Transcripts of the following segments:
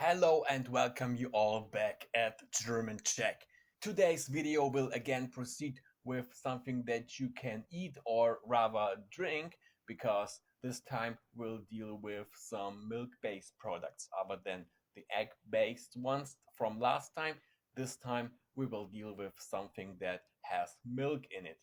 Hello and welcome you all back at German Check. Today's video will again proceed with something that you can eat or rather drink because this time we'll deal with some milk-based products other than the egg-based ones from last time. This time we will deal with something that has milk in it.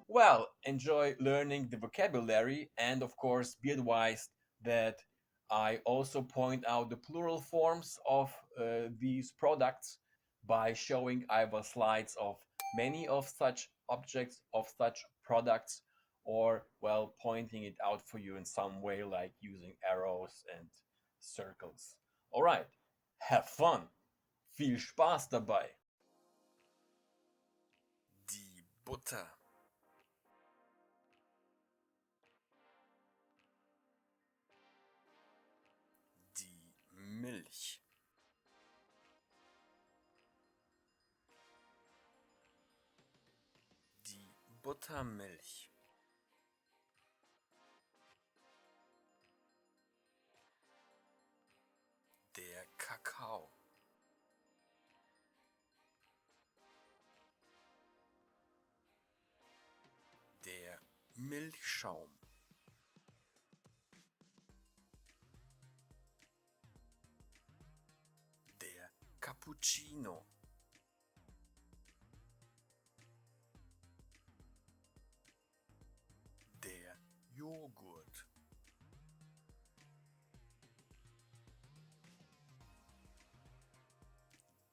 Well, enjoy learning the vocabulary and, of course, be advised that I also point out the plural forms of these products by showing either slides of many of such objects, of such products, or, well, pointing it out for you in some way, like using arrows and circles. All right, have fun. Viel Spaß dabei. Die Butter, die Milch, die Buttermilch, der Kakao, der Milchschaum, der Cappuccino, der Joghurt,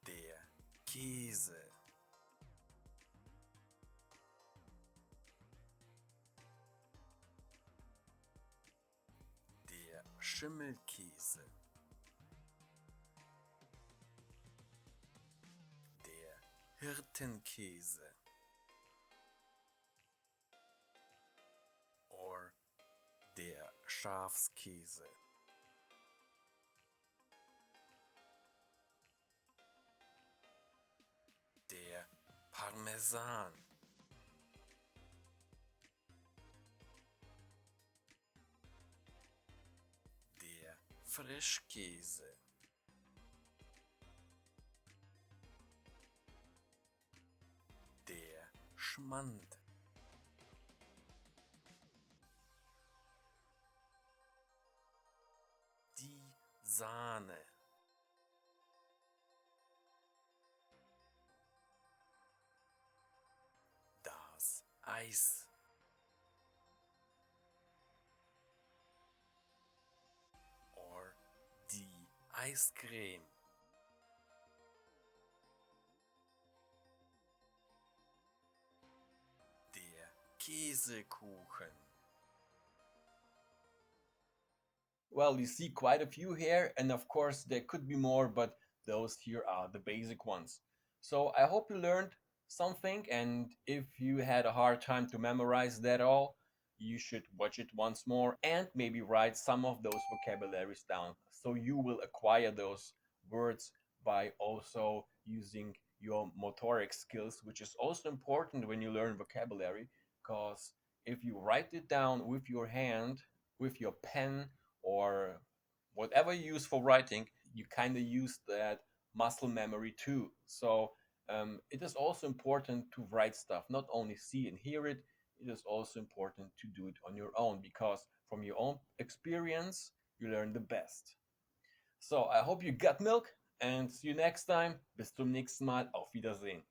der Käse, der Schimmelkäse, der Hirtenkäse or der Schafskäse, der Parmesan, der Frischkäse, der Schmand, die Sahne, das Eis, or die Eiscreme, der Käsekuchen. Well, you see quite a few here, and of course there could be more, but those here are the basic ones. So I hope you learned something, and if you had a hard time to memorize that all, you should watch it once more and maybe write some of those vocabularies down so you will acquire those words by also using your motoric skills, which is also important when you learn vocabulary, because if you write it down with your hand, with your pen, or whatever you use for writing, you kind of use that muscle memory too. So it is also important to write stuff, not only see and hear it. It is also important to do it on your own because from your own experience, you learn the best. So I hope you got milk and see you next time. Bis zum nächsten Mal. Auf Wiedersehen.